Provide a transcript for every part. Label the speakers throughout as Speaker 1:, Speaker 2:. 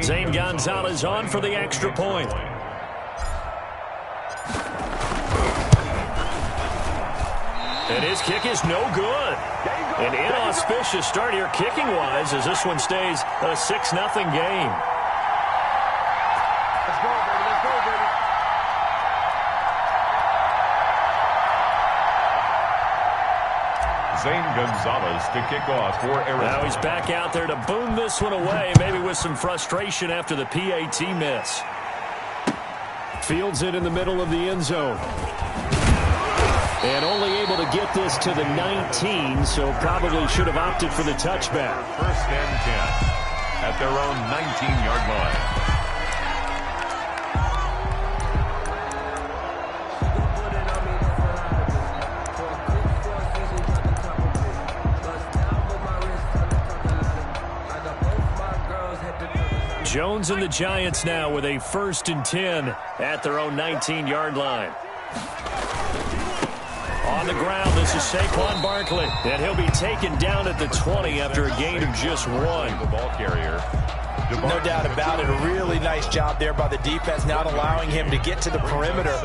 Speaker 1: Zane Gonzalez on for the extra point. And his kick is no good. An inauspicious start here kicking-wise as this one stays a 6-0 game.
Speaker 2: Let's go, baby. Let's go, baby.
Speaker 3: Zane Gonzalez to kick off for Arizona.
Speaker 1: Now he's back out there to boom this one away, maybe with some frustration after the PAT miss. Fields it in the middle of the end zone. And only able to get this to the 19, so probably should have opted for the touchback.
Speaker 3: First and 10 at their own 19-yard line.
Speaker 1: Jones and the Giants now with a 1st and 10 at their own 19-yard line. On the ground, this is Saquon Barkley, and he'll be taken down at the 20 after a gain of just 1.
Speaker 3: The ball carrier.
Speaker 4: No doubt about it. A really nice job there by the defense, not allowing him to get to the perimeter.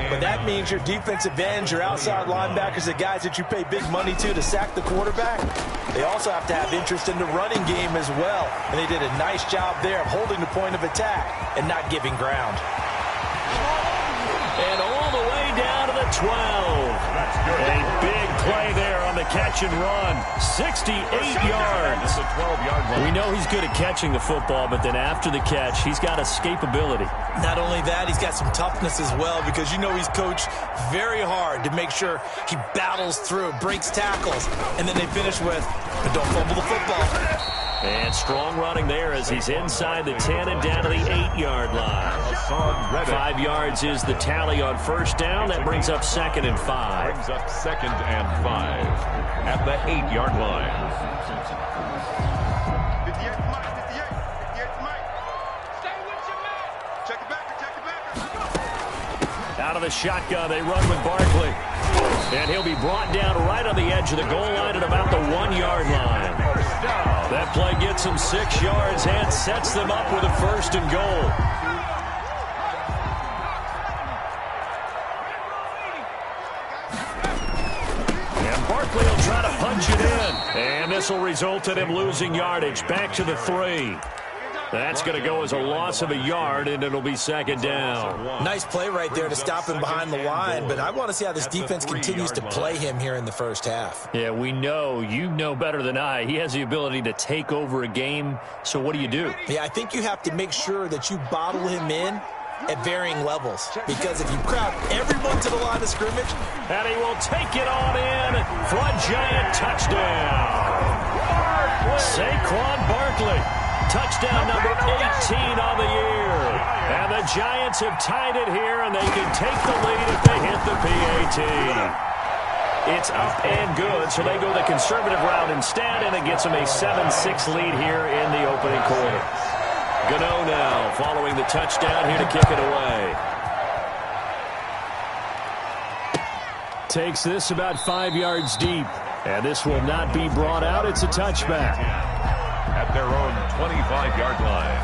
Speaker 4: But that means your defensive ends, your outside linebackers, the guys that you pay big money to sack the quarterback, they also have to have interest in the running game as well. And they did a nice job there of holding the point of attack and not giving ground.
Speaker 1: And all the way down to the 12. A big play there on the catch and run. 68 yards. We know he's good at catching the football, but then after the catch, he's got escapability.
Speaker 4: Not only that, he's got some toughness as well, because you know he's coached very hard to make sure he battles through, breaks tackles, and then they finish with, but don't fumble the football.
Speaker 1: And strong running there as he's inside the 10 and down to the 8-yard line. 5 yards is the tally on first down. That brings up 2nd and 5.
Speaker 3: Brings up 2nd and 5 at the 8-yard line.
Speaker 2: 58 to Mike. 58 to Mike. Stay with your man. Check it back. Check it back.
Speaker 1: Out of the shotgun, they run with Barkley. And he'll be brought down right on the edge of the goal line at about the 1-yard line. That play gets them 6 yards and sets them up with a 1st and goal. And Barkley will try to punch it in. And this will result in him losing yardage back to the 3. That's going to go as a loss of a yard, and it'll be 2nd down.
Speaker 4: Nice play right there to stop him behind the line, but I want to see how this defense continues to play him here in the first half.
Speaker 1: Yeah, we know. You know better than I. He has the ability to take over a game, so what do you do?
Speaker 4: Yeah, I think you have to make sure that you bottle him in at varying levels, because if you crowd everyone to the line of scrimmage,
Speaker 1: and he will take it on in for a giant touchdown. Saquon Barkley. Touchdown number 18 on the year. And the Giants have tied it here, and they can take the lead if they hit the PAT. It's up and good, so they go the conservative route instead, and it gets them a 7-6 lead here in the opening quarter. Gano now following the touchdown here to kick it away. Takes this about 5 yards deep, and this will not be brought out. It's a touchback.
Speaker 3: At their own 25-yard line.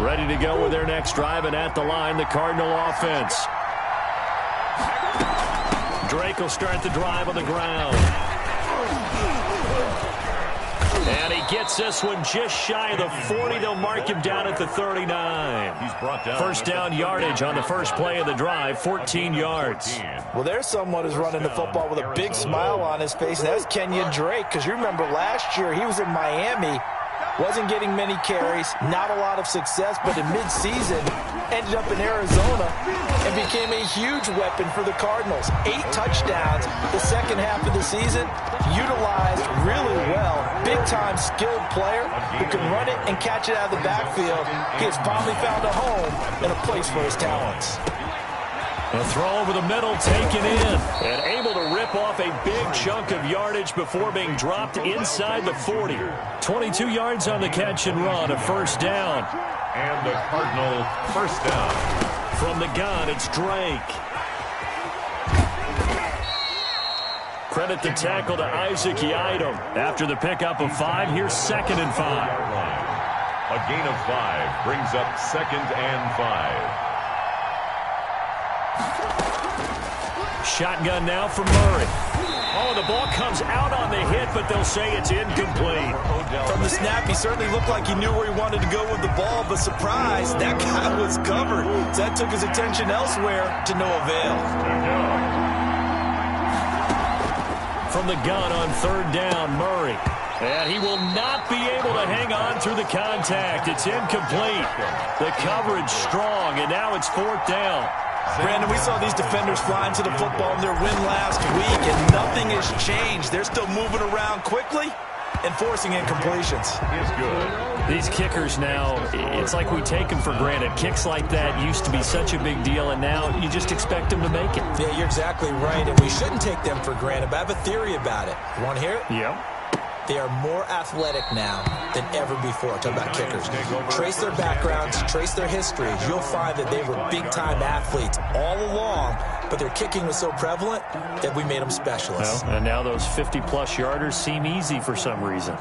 Speaker 1: Ready to go with their next drive, and at the line, the Cardinal offense. Drake will start the drive on the ground. And he gets this one just shy of the 40. They'll mark him down at the 39.
Speaker 3: He's brought down.
Speaker 1: First down yardage on the first play of the drive, 14 yards.
Speaker 4: Well, there's someone who's running the football with a big smile on his face, and that's Kenyon Drake, because you remember last year he was in Miami, wasn't getting many carries, not a lot of success, but in midseason ended up in Arizona and became a huge weapon for the Cardinals. 8 touchdowns the second half of the season, utilized really well. Big-time skilled player who can run it and catch it out of the backfield. He has finally found a home and a place for his talents.
Speaker 1: A throw over the middle, taken in, and able to rip off a big chunk of yardage before being dropped inside the 40. 22 yards on the catch and run, a first down.
Speaker 3: And the Cardinal first down.
Speaker 1: From the gun, it's Drake. Credit the tackle to Isaac Yiadom. After the pickup of 5, here's 2nd and 5.
Speaker 3: A gain of 5 brings up 2nd and 5.
Speaker 1: Shotgun now for Murray. Oh, the ball comes out on the hit, but they'll say it's incomplete.
Speaker 4: From the snap, he certainly looked like he knew where he wanted to go with the ball, but surprise, that guy was covered. So that took his attention elsewhere to no avail.
Speaker 1: From the gun on 3rd down, Murray. And he will not be able to hang on through the contact. It's incomplete. The coverage strong, and now it's 4th down.
Speaker 4: Brandon, we saw these defenders flying to the football in their win last week, and nothing has changed. They're still moving around quickly and forcing incompletions.
Speaker 3: Is good.
Speaker 1: These kickers now, it's like we take them for granted. Kicks like that used to be such a big deal, and now you just expect them to make it.
Speaker 4: Yeah, you're exactly right, and we shouldn't take them for granted, but I have a theory about it. You want to hear it?
Speaker 1: Yeah.
Speaker 4: They are more athletic now than ever before. Talk about kickers. Trace their backgrounds, trace their histories. You'll find that they were big-time athletes all along, but their kicking was so prevalent that we made them specialists.
Speaker 1: Well, and now those 50-plus yarders seem easy for some reason.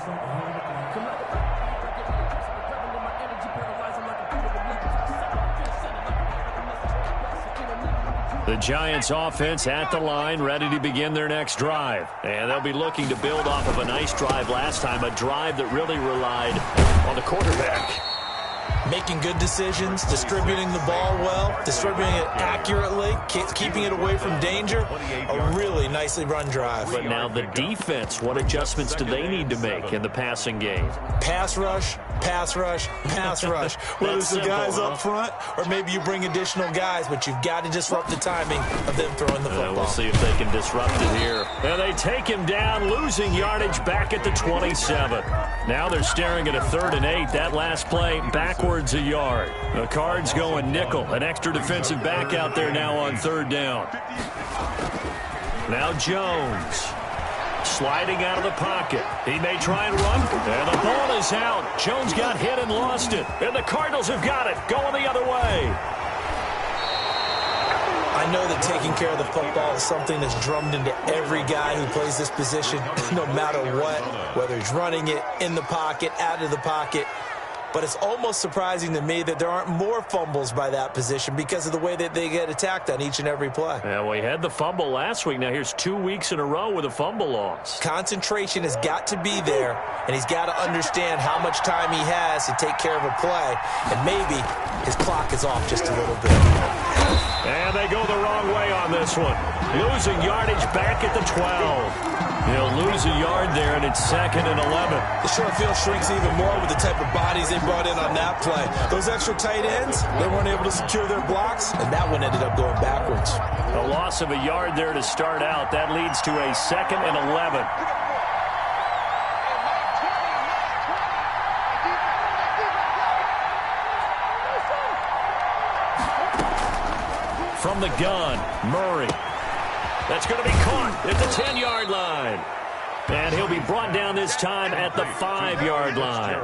Speaker 1: The Giants offense at the line, ready to begin their next drive. And they'll be looking to build off of a nice drive last time, a drive that really relied on the quarterback.
Speaker 4: Making good decisions, distributing the ball well, distributing it accurately, keeping it away from danger. A really nicely run drive.
Speaker 1: But now the defense, what adjustments do they need to make in the passing game?
Speaker 4: Pass rush, pass rush, pass rush. Whether it's the guys up front or maybe you bring additional guys, but you've got to disrupt the timing of them throwing the football.
Speaker 1: We'll see if they can disrupt it here. And they take him down, losing yardage back at the 27. Now they're staring at a 3rd and 8. That last play, backwards a yard. The Cards going nickel. An extra defensive back out there now on 3rd down. Now Jones. Sliding out of the pocket. He may try and run. And the ball is out. Jones got hit and lost it. And the Cardinals have got it. Going the other way.
Speaker 4: I know that taking care of the football is something that's drummed into every guy who plays this position, no matter what, whether he's running it, in the pocket, out of the pocket. But it's almost surprising to me that there aren't more fumbles by that position because of the way that they get attacked on each and every play.
Speaker 1: Yeah, well, he had the fumble last week. Now here's 2 weeks in a row with a fumble loss.
Speaker 4: Concentration has got to be there, and he's got to understand how much time he has to take care of a play. And maybe his clock is off just a little bit.
Speaker 1: And they go the wrong way on this one. Losing yardage back at the 12. He'll lose a yard there, and it's 2nd and 11.
Speaker 4: The short field shrinks even more with the type of bodies they brought in on that play. Those extra tight ends, they weren't able to secure their blocks, and that one ended up going backwards.
Speaker 1: A loss of a yard there to start out. That leads to a 2nd and 11. From the gun, Murray. That's going to be caught at the 10-yard line. And he'll be brought down this time at the 5-yard line.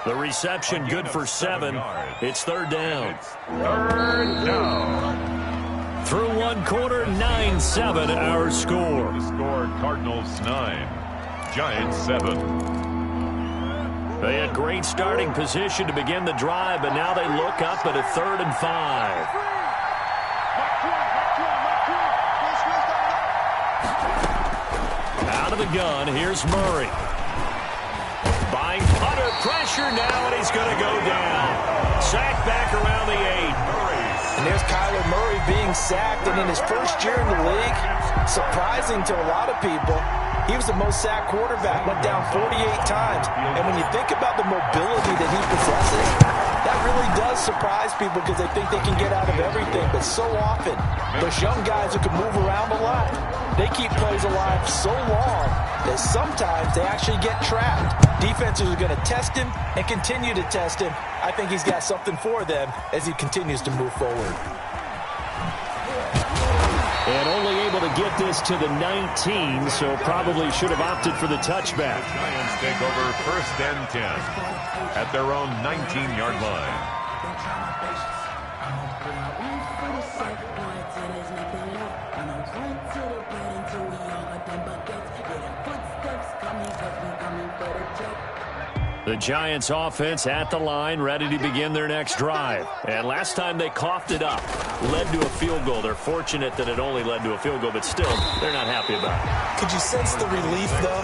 Speaker 1: The reception good for 7. It's 3rd down.
Speaker 3: 3rd down.
Speaker 1: Through one quarter, 9-7 our score.
Speaker 3: The score, Cardinals 9, Giants 7.
Speaker 1: They had great starting position to begin the drive, but now they look up at a 3rd and 5. Out of the gun, here's Murray. Buying punter pressure now, and he's going to go down. Sacked back around the 8.
Speaker 4: And there's Kyler Murray being sacked, and in his first year in the league, surprising to a lot of people, he was the most sacked quarterback, went down 48 times. And when you think about the mobility that he possesses, that really does surprise people because they think they can get out of everything. But so often, those young guys who can move around a lot, they keep plays alive so long that sometimes they actually get trapped. Defenses are going to test him and continue to test him. I think he's got something for them as he continues to move forward.
Speaker 1: And only able to get this to the 19, so probably should have opted for the touchback.
Speaker 3: The Giants take over 1st and 10 at their own 19-yard line.
Speaker 1: The Giants offense at the line, ready to begin their next drive. And last time they coughed it up, led to a field goal. They're fortunate that it only led to a field goal, but still, they're not happy about it.
Speaker 4: Could you sense the relief, though,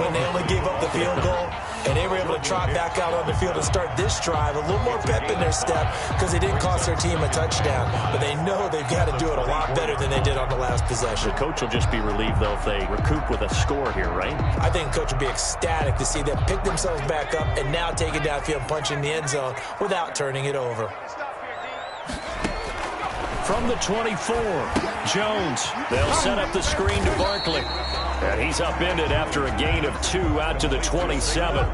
Speaker 4: when they only gave up the field goal? And they were able to trot back out on the field and start this drive. A little more pep in their step because they didn't cost their team a touchdown. But they know they've got to do it a lot better than they did on the last possession.
Speaker 1: The coach will just be relieved, though, if they recoup with a score here, right?
Speaker 4: I think the coach will be ecstatic to see them pick themselves back up and now take it downfield and punch in the end zone without turning it over.
Speaker 1: From the 24, Jones. They'll set up the screen to Barkley. And he's upended after a gain of 2 out to the 27.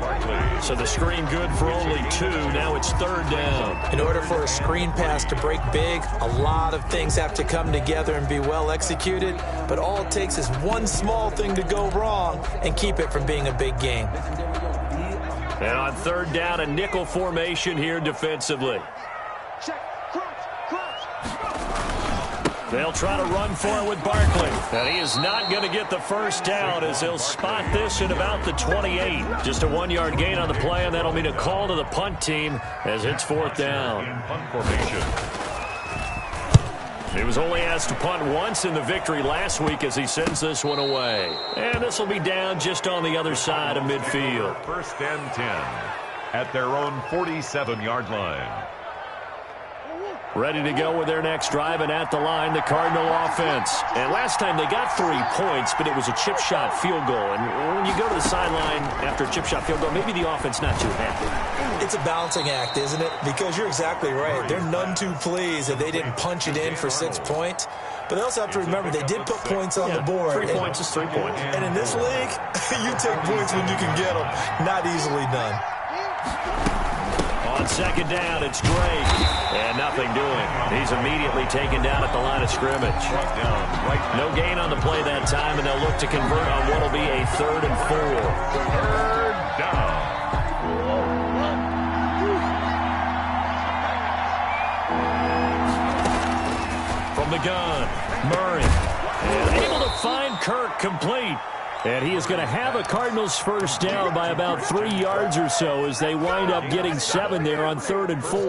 Speaker 1: So the screen good for only 2. Now it's third down.
Speaker 4: In order for a screen pass to break big, a lot of things have to come together and be well executed. But all it takes is one small thing to go wrong and keep it from being a big game.
Speaker 1: And on third down, a nickel formation here defensively. They'll try to run for it with Barkley. And he is not going to get the first down as they'll spot this at about the 28. Just a 1-yard gain on the play, and that'll mean a call to the punt team as it's fourth down.
Speaker 3: Punt formation.
Speaker 1: He was only asked to punt once in the victory last week as he sends this one away. And this will be down just on the other side of midfield.
Speaker 3: First and 10 at their own 47-yard line.
Speaker 1: Ready to go with their next drive, and at the line, the Cardinal offense. And last time they got 3 points, but it was a chip shot field goal. And when you go to the sideline after a chip shot field goal, maybe the offense not too happy.
Speaker 4: It's a balancing act, isn't it? Because you're exactly right. They're none too pleased that they didn't punch it in for 6 points. But they also have to remember they did put points on the board.
Speaker 1: 3 points is 3 points.
Speaker 4: And in this league, you take points when you can get them. Not easily done.
Speaker 1: On second down, it's Drake. And nothing doing. He's immediately taken down at the line of scrimmage. No gain on the play that time, and they'll look to convert on what will be a 3rd and 4.
Speaker 3: Third down.
Speaker 1: From the gun, Murray. And able to find Kirk complete. And he is going to have a Cardinals first down by about 3 yards or so as they wind up getting 7 there on 3rd and 4.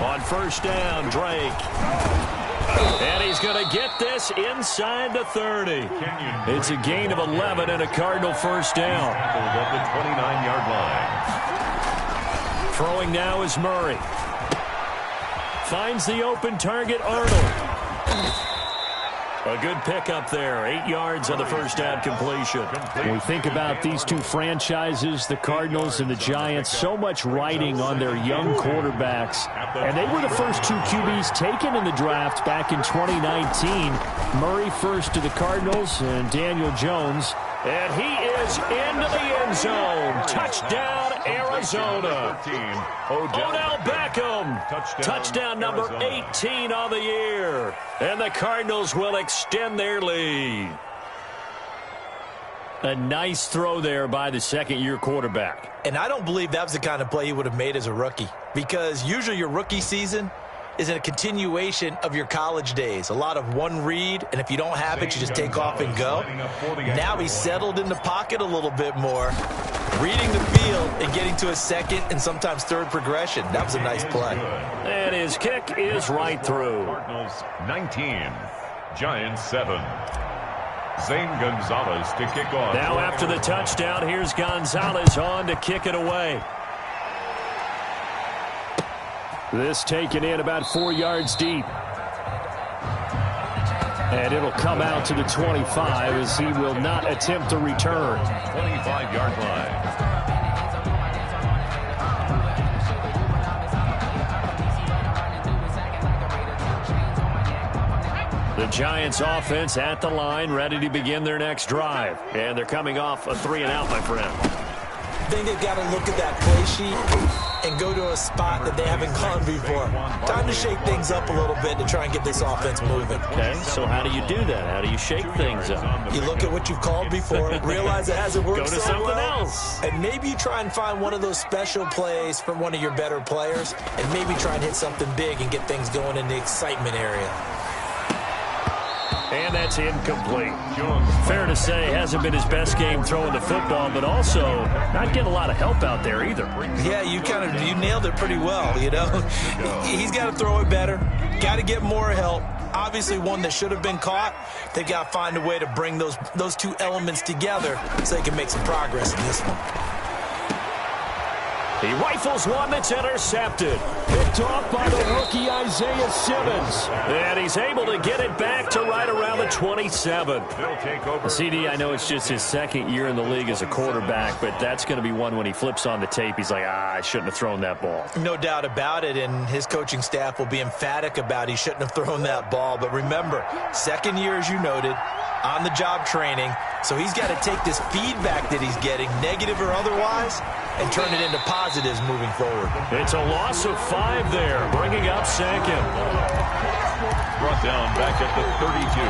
Speaker 1: On first down, Drake. And he's going to get this inside the 30. It's a gain of 11 and a Cardinal first down.
Speaker 3: At the 29-yard line.
Speaker 1: Throwing now is Murray. Finds the open target, Arnold. A good pickup there. 8 yards on the first down completion. When we think about these two franchises, the Cardinals and the Giants, so much riding on their young quarterbacks. And they were the first 2 QBs taken in the draft back in 2019. Murray first to the Cardinals and Daniel Jones. And he is into the end zone. Touchdown, Arizona. Odell Beckham. Touchdown number 18 on the year. And the Cardinals will extend their lead. A nice throw there by the second-year quarterback.
Speaker 4: And I don't believe that was the kind of play he would have made as a rookie. Because usually your rookie season is a continuation of your college days. A lot of one read, and if you don't have it, you just take off and go. Now he's settled in the pocket a little bit more, reading the field and getting to a second and sometimes third progression. That was a nice play.
Speaker 1: And his kick is right through.
Speaker 3: Cardinals 19, Giants 7. Zane Gonzalez to kick off.
Speaker 1: Now after the touchdown, here's Gonzalez on to kick it away. This taken in about 4 yards deep. And it'll come out to the 25 as he will not attempt to return.
Speaker 3: 25-yard line.
Speaker 1: The Giants offense at the line, ready to begin their next drive. And they're coming off a 3-and-out, my friend.
Speaker 4: I think they've got to look at that play sheet and go to a spot that they haven't gone before. Time to shake things up a little bit to try and get this offense moving.
Speaker 1: Okay, so how do you do that? How do you shake things up?
Speaker 4: You look at what you've called before, realize it hasn't worked
Speaker 1: Go to
Speaker 4: so
Speaker 1: something
Speaker 4: well,
Speaker 1: else.
Speaker 4: and maybe you try and find one of those special plays from one of your better players, and maybe try and hit something big and get things going in the excitement area.
Speaker 1: And that's incomplete. Fair to say, hasn't been his best game throwing the football, but also not getting a lot of help out there either.
Speaker 4: Yeah, you nailed it pretty well, you know. He's got to throw it better, got to get more help. Obviously one that should have been caught. They've got to find a way to bring those two elements together so they can make some progress in this one.
Speaker 1: He rifles one that's intercepted. Picked off by the rookie Isaiah Simmons. And he's able to get it back to right around the 27. CD, I know it's just his second year in the league as a quarterback, but that's going to be one when he flips on the tape. He's like, I shouldn't have thrown that ball.
Speaker 4: No doubt about it, and his coaching staff will be emphatic about he shouldn't have thrown that ball. But remember, second year, as you noted, on-the-job training, so he's got to take this feedback that he's getting, negative or otherwise, and turn it into positives moving forward.
Speaker 1: It's a loss of 5 there, bringing up second.
Speaker 3: Brought down back at the 32.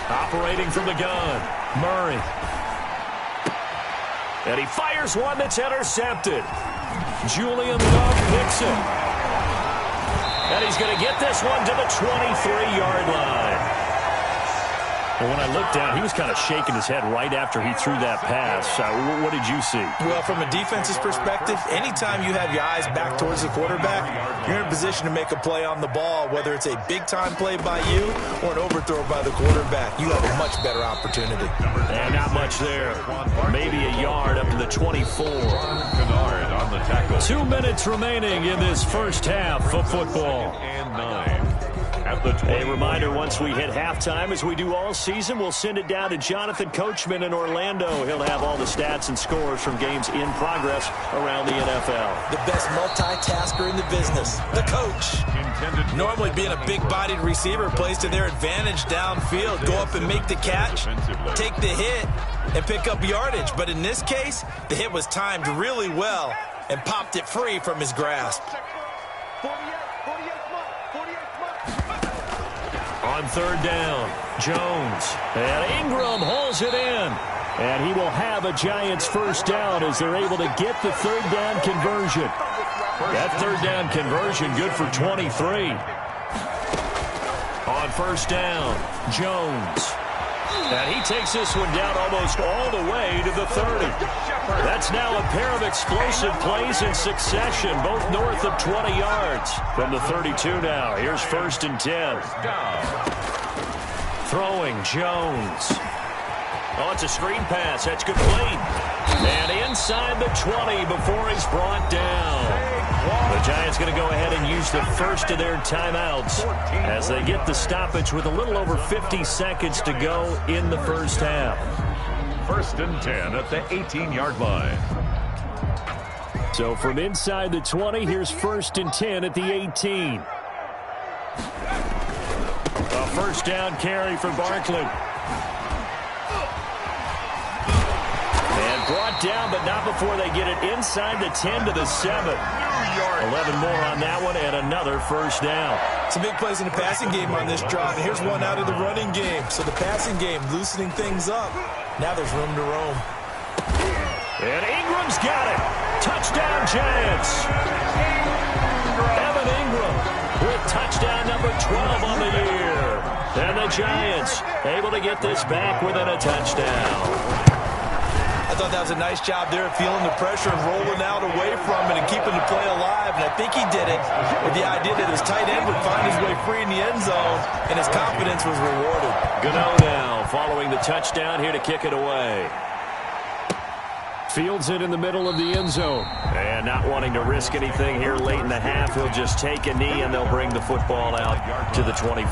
Speaker 1: Operating from the gun, Murray. And he fires one that's intercepted. Julian Love picks it. And he's going to get this one to the 23-yard line. Well, when I looked down, he was kind of shaking his head right after he threw that pass. What did you see?
Speaker 4: Well, from a defense's perspective, anytime you have your eyes back towards the quarterback, you're in a position to make a play on the ball, whether it's a big-time play by you or an overthrow by the quarterback. You have a much better opportunity.
Speaker 1: And not much there. Maybe a yard up to the 24.
Speaker 3: On the tackle.
Speaker 1: 2 minutes remaining in this first half of football.
Speaker 3: And 9. At the 20.
Speaker 1: A reminder, once we hit halftime, as we do all season, we'll send it down to Jonathan Coachman in Orlando. He'll have all the stats and scores from games in progress around the NFL.
Speaker 4: The best multitasker in the business, the coach. Normally being a big-bodied receiver plays to their advantage downfield. Go up and make the catch, take the hit, and pick up yardage. But in this case, the hit was timed really well and popped it free from his grasp.
Speaker 1: On third down, Jones. And Ingram hauls it in. And he will have a Giants first down as they're able to get the third down conversion. That third down conversion good for 23. On first down, Jones. And he takes this one down almost all the way to the 30. That's now a pair of explosive plays in succession, both north of 20 yards. From the 32 now, here's first and 10. Throwing, Jones. Oh, it's a screen pass. That's complete. And inside the 20 before he's brought down. The Giants going to go ahead and use the first of their timeouts as they get the stoppage with a little over 50 seconds to go in the first half.
Speaker 3: First and 10 at the 18-yard line.
Speaker 1: So from inside the 20, here's first and 10 at the 18. A first down carry for Barkley. And brought down, but not before they get it inside the 10 to the 7. 11 more on that one, and another first down.
Speaker 4: Some big plays in the passing game on this drive. And here's one out of the running game. So the passing game loosening things up. Now there's room to roam.
Speaker 1: And Ingram's got it. Touchdown, Giants. Evan Ingram with touchdown number 12 on the year. And the Giants able to get this back within a touchdown.
Speaker 4: I thought that was a nice job there of feeling the pressure and rolling out away from it and keeping the play alive. And I think he did it with the idea that his tight end would find his way free in the end zone, and his confidence was rewarded.
Speaker 1: Gano now following the touchdown here to kick it away. Fields it in the middle of the end zone. And not wanting to risk anything here late in the half, he'll just take a knee, and they'll bring the football out to the 25.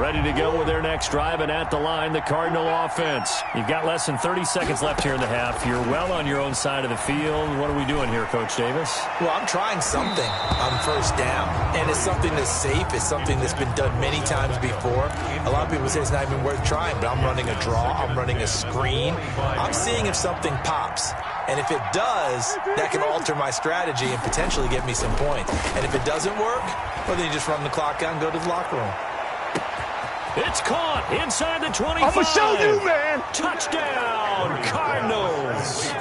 Speaker 1: ready to go with their next drive, and at the line, the Cardinal offense. You've got less than 30 seconds left here in the half. You're well on your own side of the field. What are we doing here, Coach Davis?
Speaker 4: Well, I'm trying something on first down, and it's something that's safe. It's something that's been done many times before. A lot of people say it's not even worth trying, but I'm running a draw. I'm running a screen. I'm seeing if something pops. And if it does, that can alter my strategy and potentially get me some points. And if it doesn't work, well, then you just run the clock out and go to the locker room.
Speaker 1: It's caught inside the 25.
Speaker 2: I'm going to show you, man.
Speaker 1: Touchdown, Cardinals.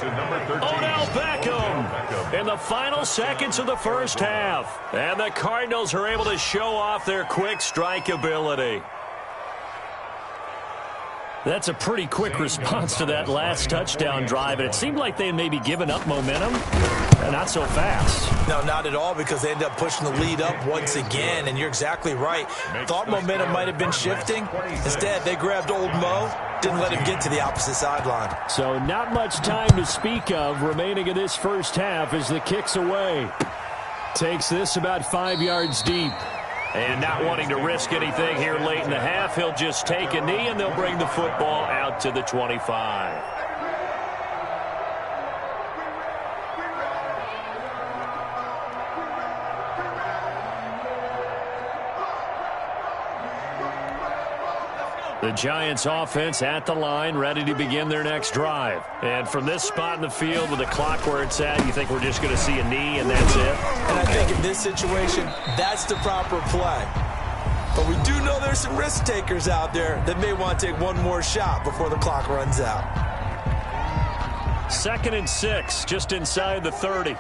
Speaker 1: Odell Beckham in the final seconds of the first half. And the Cardinals are able to show off their quick strike ability. That's a pretty quick response to that last touchdown drive, and it seemed like they had maybe given up momentum. Not so fast.
Speaker 4: No, not at all, because they ended up pushing the lead up once again, and you're exactly right. Thought momentum might have been shifting. Instead, they grabbed old Mo, didn't let him get to the opposite sideline.
Speaker 1: So not much time to speak of remaining in this first half as the kick's away. Takes this about 5 yards deep. And not wanting to risk anything here late in the half, he'll just take a knee, and they'll bring the football out to the 25. The Giants offense at the line, ready to begin their next drive. And from this spot in the field with the clock where it's at, you think we're just going to see a knee and that's it?
Speaker 4: And I think in this situation, that's the proper play. But we do know there's some risk takers out there that may want to take one more shot before the clock runs out.
Speaker 1: 2nd and 6, just inside the 30.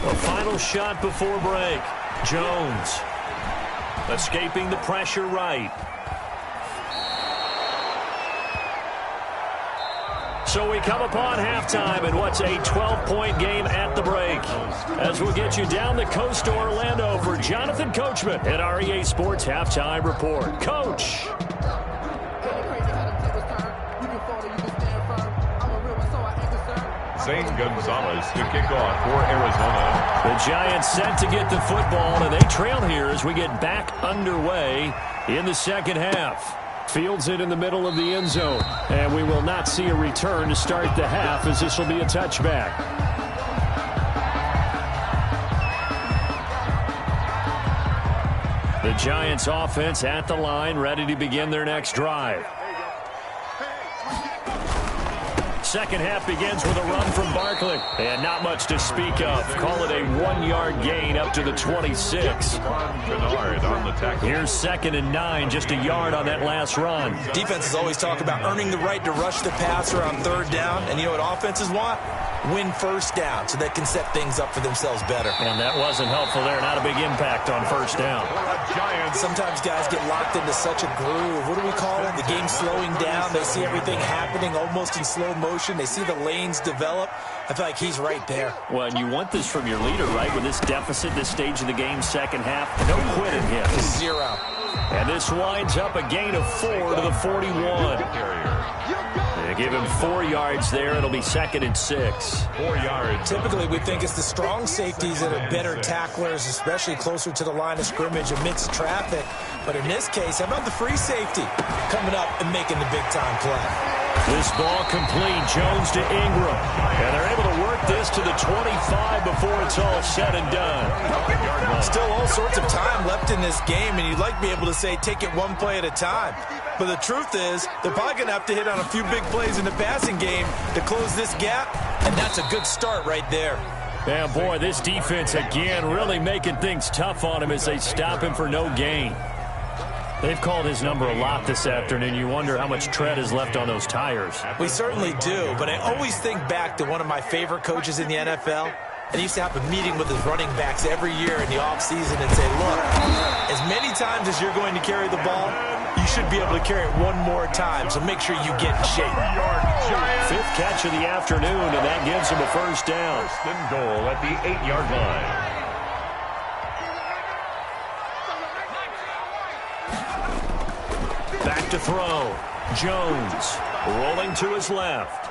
Speaker 1: A final shot before break. Jones escaping the pressure right. So we come upon halftime in what's a 12-point game at the break. As we'll get you down the coast to Orlando for Jonathan Coachman at our EA Sports Halftime Report. Coach.
Speaker 3: Zane Gonzalez to kick off for Arizona.
Speaker 1: The Giants set to get the football, and they trail here as we get back underway in the second half. Fields it in the middle of the end zone, and we will not see a return to start the half as this will be a touchback. The Giants offense at the line, ready to begin their next drive. Second half begins with a run from Barkley. And not much to speak of. Call it a 1-yard gain up to the 26. Here's 2nd and 9, just a yard on that last run.
Speaker 4: Defenses always talk about earning the right to rush the passer on 3rd down. And you know what offenses want? Win first down so they can set things up for themselves better.
Speaker 1: And that wasn't helpful there. Not a big impact on 1st down.
Speaker 4: Sometimes guys get locked into such a groove. What do we call it? The game slowing down. They see everything happening almost in slow motion. They see the lanes develop. I feel like he's right there.
Speaker 1: Well, and you want this from your leader, right? With this deficit, this stage of the game, second half, no quitting him.
Speaker 4: 0.
Speaker 1: And this winds up a gain of 4 to the 41. They give him 4 yards there. It'll be 2nd and 6.
Speaker 3: 4 yards.
Speaker 4: Typically, we think it's the strong safeties that are better tacklers, especially closer to the line of scrimmage amidst traffic. But in this case, how about the free safety coming up and making the big-time play?
Speaker 1: This ball complete. Jones to Ingram. And they're able to work this to the 25 before it's all said and done.
Speaker 4: Still all sorts of time left in this game, and you'd like to be able to say take it one play at a time. But the truth is, they're probably going to have to hit on a few big plays in the passing game to close this gap, and that's a good start right there.
Speaker 1: Yeah, boy, this defense again really making things tough on him as they stop him for no gain. They've called his number a lot this afternoon. You wonder how much tread is left on those tires.
Speaker 4: We certainly do, but I always think back to one of my favorite coaches in the NFL. And he used to have a meeting with his running backs every year in the offseason and say, look, as many times as you're going to carry the ball, you should be able to carry it one more time, so make sure you get in shape.
Speaker 1: 5th catch of the afternoon, and that gives him a first down.
Speaker 3: First and goal at the 8-yard line.
Speaker 1: Back to throw. Jones rolling to his left.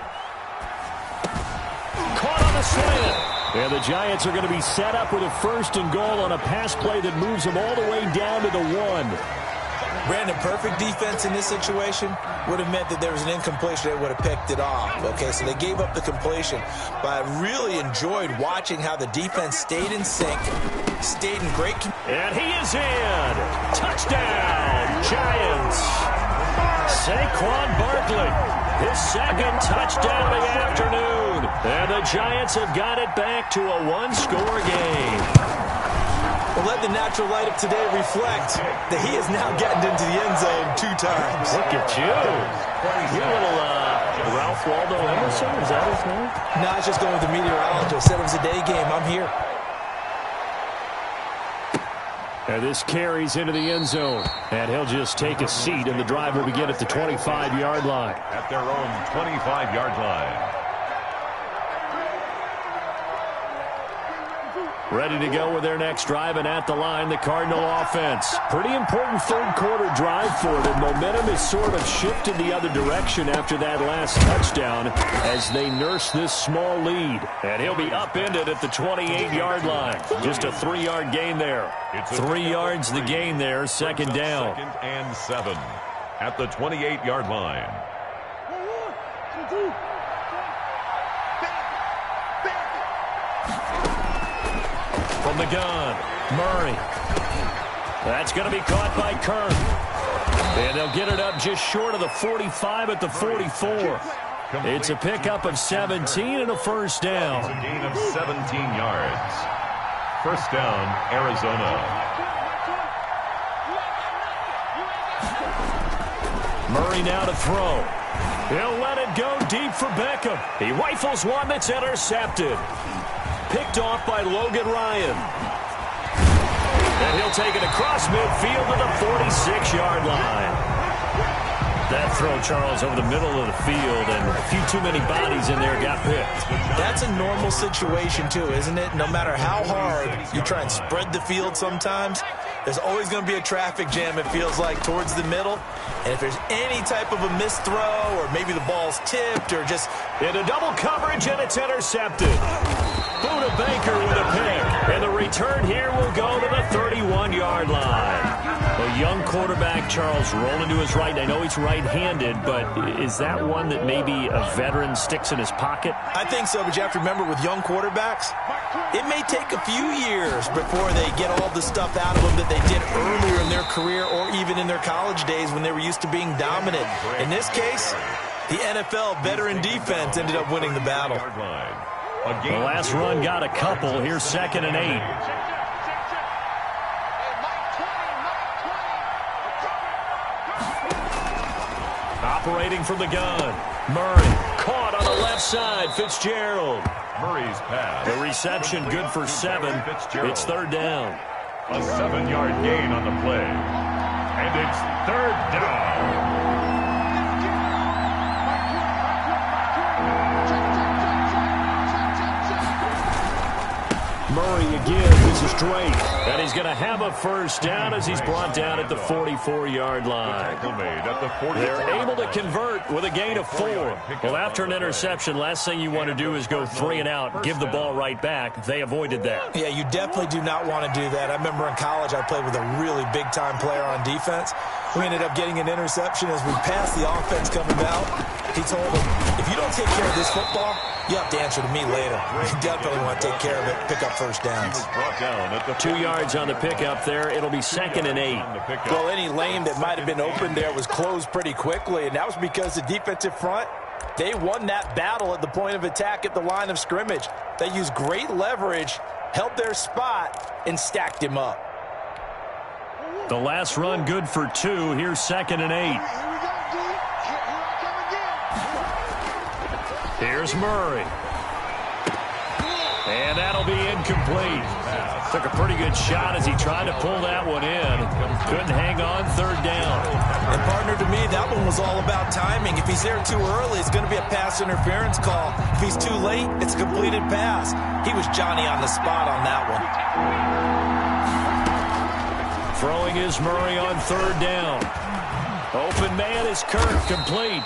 Speaker 1: Caught on the slant. And the Giants are going to be set up with a 1st and goal on a pass play that moves them all the way down to the 1.
Speaker 4: Brandon, perfect defense in this situation would have meant that there was an incompletion. They would have picked it off. Okay, so they gave up the completion. But I really enjoyed watching how the defense stayed in sync, stayed in great...
Speaker 1: And he is in. Touchdown, Giants. Saquon Barkley, his 2nd touchdown of the afternoon. And the Giants have got it back to a 1-score game.
Speaker 4: Well, let the natural light of today reflect that he is now getting into the end zone 2 times.
Speaker 1: Look at you. You little Ralph Waldo Emerson, is that his name?
Speaker 4: No, it's just going with the meteorologist. Said it was a day game. I'm here.
Speaker 1: And this carries into the end zone. And he'll just take a seat, and the drive will begin at the 25-yard line.
Speaker 3: At their own 25-yard line.
Speaker 1: Ready to go with their next drive, and at the line, the Cardinal offense. Pretty important 3rd quarter drive for them. Momentum has sort of shifted the other direction after that last touchdown as they nurse this small lead. And he'll be upended at the 28-yard line. Just a 3-yard gain there. 3 yards the gain there, 2nd down.
Speaker 3: 2nd and 7 at the 28-yard line.
Speaker 1: From the gun, Murray. That's going to be caught by Kirk. And they'll get it up just short of the 45 at the 44. It's a pickup of 17 and a 1st down.
Speaker 3: It's a gain of 17 yards. 1st down, Arizona.
Speaker 1: Murray now to throw. He'll let it go deep for Beckham. He rifles one that's intercepted. Picked off by Logan Ryan. And he'll take it across midfield to the 46-yard line. That throw, Charles, over the middle of the field, and a few too many bodies in there got picked.
Speaker 4: That's a normal situation, too, isn't it? No matter how hard you try and spread the field sometimes, there's always going to be a traffic jam, it feels like, towards the middle. And if there's any type of a missed throw, or maybe the ball's tipped, or just...
Speaker 1: into double coverage, and it's intercepted. Buda Baker with a pick. And the return here will go to the 31-yard line. A young quarterback, Charles, rolling to his right. I know he's right-handed, but is that one that maybe a veteran sticks in his pocket?
Speaker 4: I think so, but you have to remember with young quarterbacks, it may take a few years before they get all the stuff out of them that they did earlier in their career or even in their college days when they were used to being dominant. In this case, the NFL veteran defense ended up winning the battle.
Speaker 1: The last run got a couple. Here's 2nd and 8. Operating from the gun. Murray caught on the left side. Fitzgerald.
Speaker 3: Murray's pass.
Speaker 1: The reception good for 7. It's 3rd down.
Speaker 3: A 7-yard gain on the play. And it's 3rd down.
Speaker 1: Murray again. This is straight. And he's going to have a 1st down as he's brought down at the 44-yard line. They're able to convert with a gain of 4. Well, after an interception, last thing you want to do is go 3 and out, give the ball right back. They avoided that.
Speaker 4: Yeah, you definitely do not want to do that. I remember in college I played with a really big-time player on defense. We ended up getting an interception as we passed the offense coming out. He told him, if you don't take care of this football, you have to answer to me later. You definitely want to take care of it, pick up 1st downs.
Speaker 1: 2 yards on the pickup there. It'll be 2nd and 8.
Speaker 4: Well, any lane that might have been open there was closed pretty quickly, and that was because the defensive front, they won that battle at the point of attack at the line of scrimmage. They used great leverage, held their spot, and stacked him up.
Speaker 1: The last run good for 2. Here's 2nd and 8. Here's Murray. And that'll be incomplete. Took a pretty good shot as he tried to pull that one in. Couldn't hang on, 3rd down.
Speaker 4: And partner, to me, that one was all about timing. If he's there too early, it's going to be a pass interference call. If he's too late, it's a completed pass. He was Johnny on the spot on that one.
Speaker 1: Throwing is Murray on 3rd down. Open man is Kirk, complete.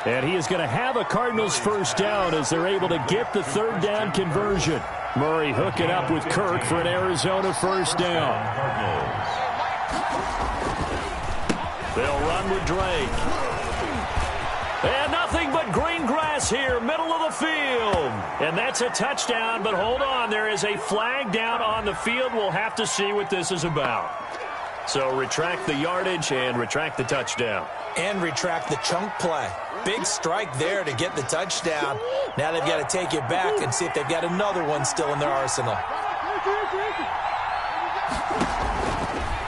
Speaker 1: And he is going to have a Cardinals 1st down as they're able to get the 3rd down conversion. Murray hooking up with Kirk for an Arizona first down. They'll run with Drake. And nothing but green grass here, middle of the field. And that's a touchdown, but hold on. There is a flag down on the field. We'll have to see what this is about. So retract the yardage and retract the touchdown.
Speaker 4: And retract the chunk play. Big strike there to get the touchdown. Now they've got to take it back and see if they've got another one still in their arsenal.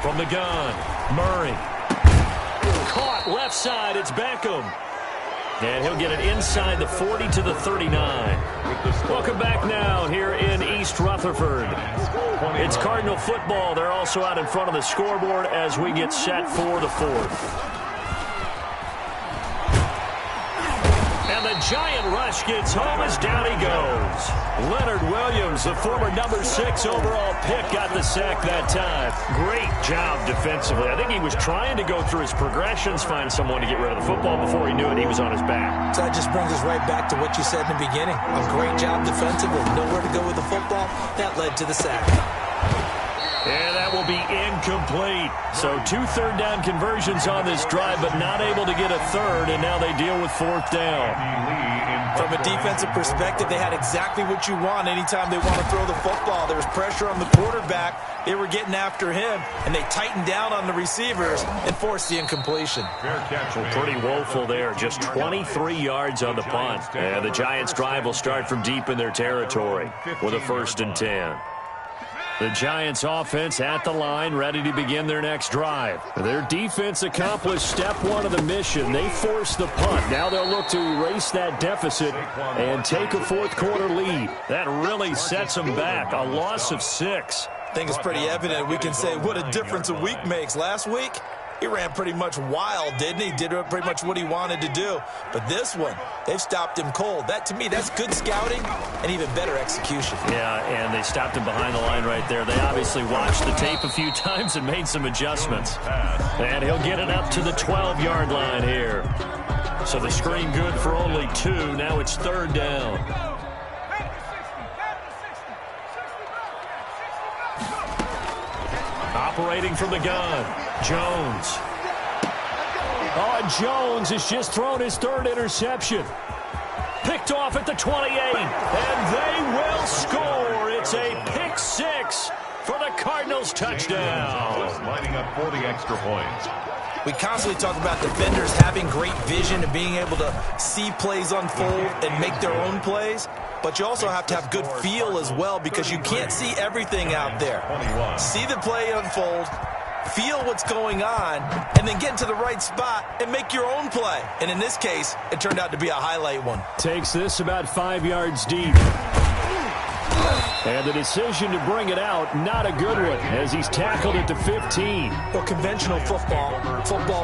Speaker 1: From the gun, Murray. Caught left side, it's Beckham. And he'll get it inside the 40 to the 39. Welcome back now here in East Rutherford. It's Cardinal football. They're also out in front of the scoreboard as we get set for the fourth. And the giant rush gets home as down he goes. Leonard Williams, the former number 6 overall pick, got the sack that time. Great job defensively. I think he was trying to go through his progressions, find someone to get rid of the football. Before he knew it, he was on his back.
Speaker 4: So that just brings us right back to what you said in the beginning. A great job defensively. Nowhere to go with the football. That led to the sack.
Speaker 1: And that will be incomplete. So 2 third-down conversions on this drive, but not able to get a third, and now they deal with 4th down.
Speaker 4: From a defensive perspective, they had exactly what you want anytime they want to throw the football. There was pressure on the quarterback. They were getting after him, and they tightened down on the receivers and forced the incompletion.
Speaker 1: Well, pretty woeful there. Just 23 yards on the punt. And the Giants' drive will start from deep in their territory with a 1st and 10. The Giants offense at the line, ready to begin their next drive. Their defense accomplished step 1 of the mission. They forced the punt. Now they'll look to erase that deficit and take a 4th quarter lead. That really sets them back. A loss of 6.
Speaker 4: I think it's pretty evident. We can say what a difference a week makes. Last week, he ran pretty much wild, didn't he? Did pretty much what he wanted to do. But this one, they've stopped him cold. That, to me, that's good scouting and even better execution.
Speaker 1: Yeah, and they stopped him behind the line right there. They obviously watched the tape a few times and made some adjustments. And he'll get it up to the 12-yard line here. So the screen good for only 2. Now it's 3rd down. Operating from the gun, Jones. Oh, Jones has just thrown his 3rd interception. Picked off at the 28, and they will score. It's a pick 6 for the Cardinals touchdown.
Speaker 3: Lining up for the extra point.
Speaker 4: We constantly talk about defenders having great vision and being able to see plays unfold and make their own plays. But you also have to have good feel as well, because you can't see everything out there. See the play unfold, feel what's going on, and then get into the right spot and make your own play. And in this case, it turned out to be a highlight one.
Speaker 1: Takes this about 5 yards deep. And the decision to bring it out, not a good one, as he's tackled at the 15.
Speaker 4: Well, conventional football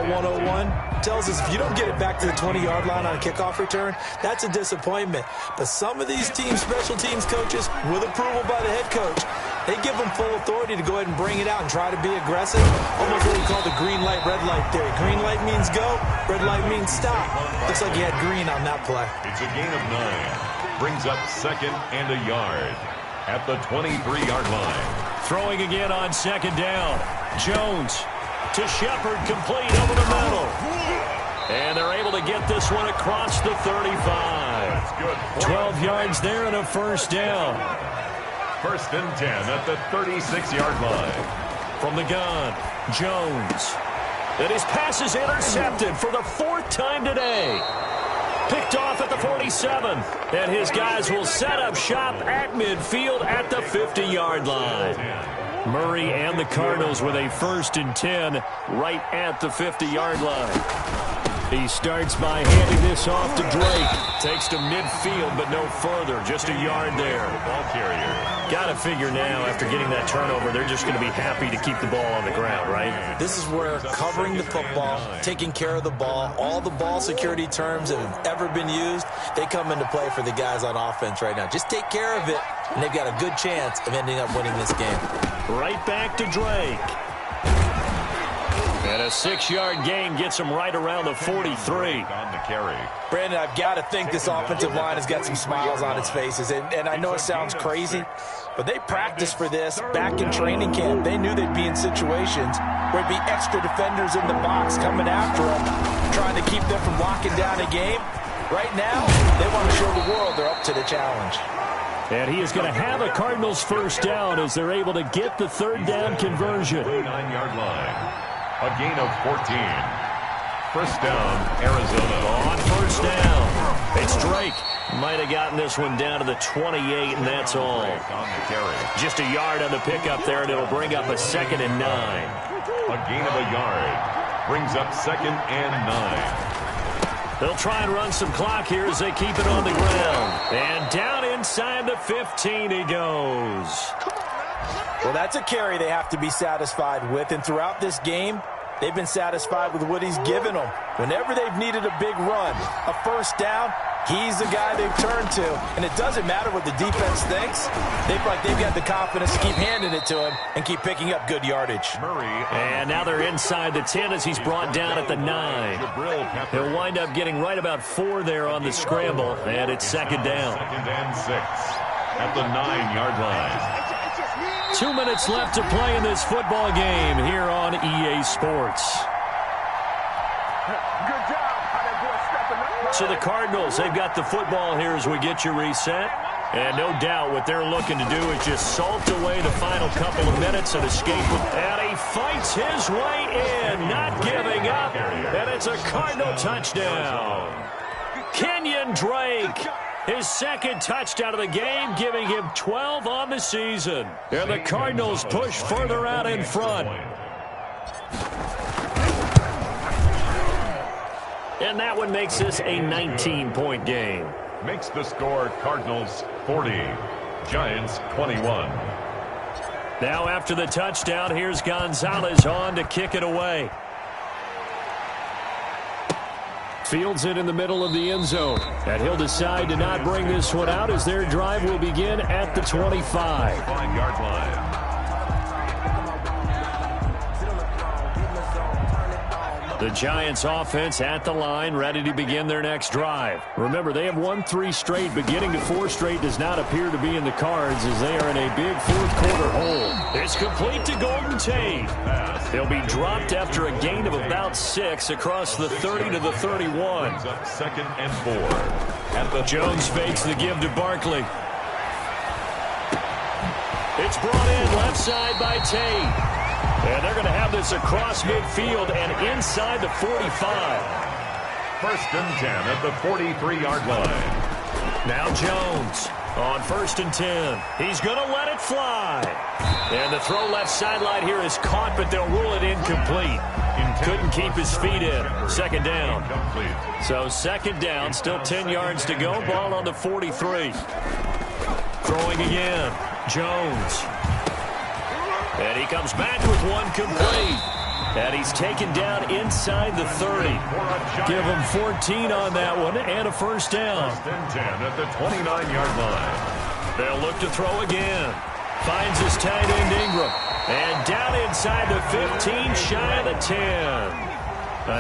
Speaker 4: 101, tells us if you don't get it back to the 20-yard line on a kickoff return, that's a disappointment. But some of these teams, special teams coaches, with approval by the head coach, they give them full authority to go ahead and bring it out and try to be aggressive. Almost what we call the green light, red light theory. Green light means go, red light means stop. Looks like he had green on that play.
Speaker 3: It's a gain of 9. Brings up 2nd and a yard at the 23-yard line.
Speaker 1: Throwing again on 2nd down. Jones to Shepard, complete over the middle. And they're able to get this one across the 35. 12 yards there and a 1st down.
Speaker 3: 1st and 10 at the 36-yard line.
Speaker 1: From the gun, Jones. And his pass is intercepted for the 4th time today. Picked off at the 47. And his guys will set up shop at midfield at the 50-yard line. Murray and the Cardinals with a 1st and 10 right at the 50-yard line. He starts by handing this off to Drake. Takes to midfield, but no further. Just a yard there.
Speaker 3: Ball carrier.
Speaker 1: Got to figure now, after getting that turnover, they're just going to be happy to keep the ball on the ground, right?
Speaker 4: This is where covering the football, taking care of the ball, all the ball security terms that have ever been used, they come into play for the guys on offense right now. Just take care of it, and they've got a good chance of ending up winning this game.
Speaker 1: Right back to Drake. And a 6-yard gain gets him right around the 43.
Speaker 3: On the carry.
Speaker 4: Brandon, I've got to think this offensive line has got some smiles on its faces. And I know it sounds crazy, but they practiced for this back in training camp. They knew they'd be in situations where it'd be extra defenders in the box coming after them, trying to keep them from locking down a game. Right now, they want to show the world they're up to the challenge.
Speaker 1: And he is going to have a Cardinals first down as they're able to get the third down conversion.
Speaker 3: 9-yard line. A gain of 14. First down, Arizona.
Speaker 1: On first down, it's Drake. Might have gotten this one down to the 28, and that's all.
Speaker 3: On the carry.
Speaker 1: Just a yard on the pickup there, and it'll bring up a 2nd and 9.
Speaker 3: A gain of a yard. Brings up 2nd and 9.
Speaker 1: They'll try and run some clock here as they keep it on the ground. And down inside the 15 he goes.
Speaker 4: Well, that's a carry they have to be satisfied with. And throughout this game, they've been satisfied with what he's given them. Whenever they've needed a big run, a first down, he's the guy they've turned to. And it doesn't matter what the defense thinks. They've got the confidence to keep handing it to him and keep picking up good yardage.
Speaker 1: And now they're inside the 10 as he's brought down at the 9. He'll wind up getting right about 4 there on the scramble, and it's 2nd down.
Speaker 3: 2nd and 6 at the 9-yard line.
Speaker 1: 2 minutes left to play in this football game here on EA Sports. So the Cardinals, they've got the football here as we get you reset. And no doubt what they're looking to do is just salt away the final couple of minutes and escape with. And he fights his way in, not giving up. And it's a Cardinal touchdown. Kenyon Drake, his 2nd touchdown of the game, giving him 12 on the season. And the Cardinals push further out in front. And that one makes this a 19-point game.
Speaker 3: Makes the score Cardinals 40, Giants 21.
Speaker 1: Now after the touchdown, here's Gonzalez on to kick it away. Fields it in the middle of the end zone. And he'll decide to not bring this one out as their drive will begin at the 25.
Speaker 3: 5-yard line.
Speaker 1: The Giants offense at the line, ready to begin their next drive. Remember, they have won 3 straight, but getting to 4 straight does not appear to be in the cards as they are in a big fourth-quarter hole. It's complete to Golden Tate. They'll be dropped after a gain of about 6 across the 30 to the 31.
Speaker 3: 2nd and 4.
Speaker 1: Jones fakes the give to Barkley. It's brought in left side by Tate. And they're going to have this across midfield and inside the 45.
Speaker 3: 1st and 10 at the 43-yard line.
Speaker 1: Now Jones on 1st and 10. He's going to let it fly. And the throw left sideline here is caught, but they'll rule it incomplete. Couldn't keep his feet in. 2nd down. So 2nd down, still 10 yards to go. Ball on the 43. Throwing again. Jones. And he comes back with one complete. And he's taken down inside the 30. Give him 14 on that one and a first down.
Speaker 3: 1st and 10 at the 29-yard line.
Speaker 1: They'll look to throw again. Finds his tight end Ingram. And down inside the 15, shy of the 10.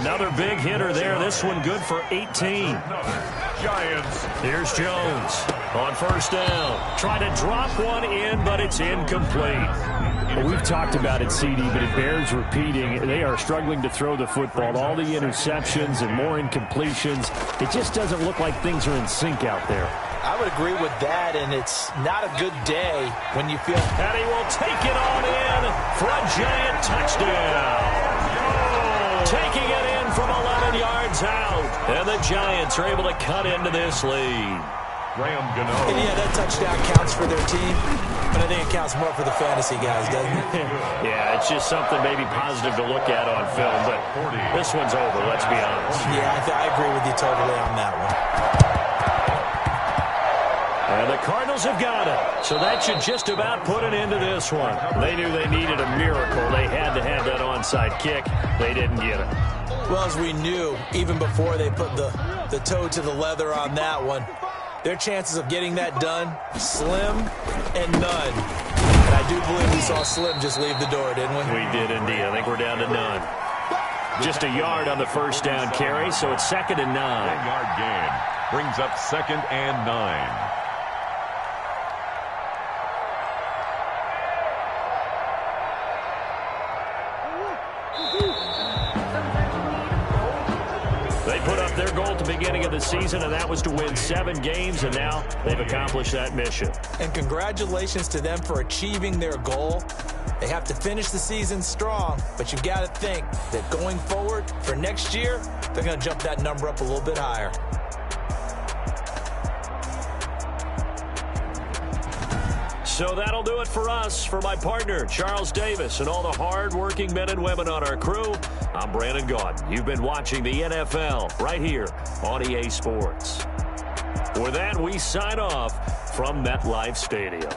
Speaker 1: Another big hitter there. This one good for 18.
Speaker 3: Giants.
Speaker 1: Here's Jones on 1st down. Trying to drop one in, but it's incomplete. Well, we've talked about it, CD, but it bears repeating. They are struggling to throw the football. All the interceptions and more incompletions. It just doesn't look like things are in sync out there.
Speaker 4: I would agree with that, and it's not a good day when you feel...
Speaker 1: And he will take it on in for a Giant touchdown. Taking it in from 11 yards out. And the Giants are able to cut into this lead.
Speaker 3: Graham Gano.
Speaker 4: And yeah, that touchdown counts for their team, but I think it counts more for the fantasy guys, doesn't it?
Speaker 1: Yeah, it's just something maybe positive to look at on film, but this one's over, let's be honest.
Speaker 4: Yeah, I agree with you totally on that one.
Speaker 1: And the Cardinals have got it, so that should just about put an end to this one. They knew they needed a miracle. They had to have that onside kick. They didn't get it.
Speaker 4: Well, as we knew, even before they put the toe to the leather on that one, their chances of getting that done, slim and none. And I do believe we saw Slim just leave the door, didn't we?
Speaker 1: We did indeed. I think we're down to none. Just a yard on the first down carry, so it's 2nd and 9.
Speaker 3: 1-yard gain brings up 2nd and 9.
Speaker 1: They put up their goal at the beginning of the season, and that was to win 7 games, and now they've accomplished that mission.
Speaker 4: And congratulations to them for achieving their goal. They have to finish the season strong, but you've got to think that going forward for next year, they're going to jump that number up a little bit higher.
Speaker 1: So that'll do it for us. For my partner, Charles Davis, and all the hard-working men and women on our crew, I'm Brandon Gaudin. You've been watching the NFL right here on EA Sports. With that, we sign off from MetLife Stadium.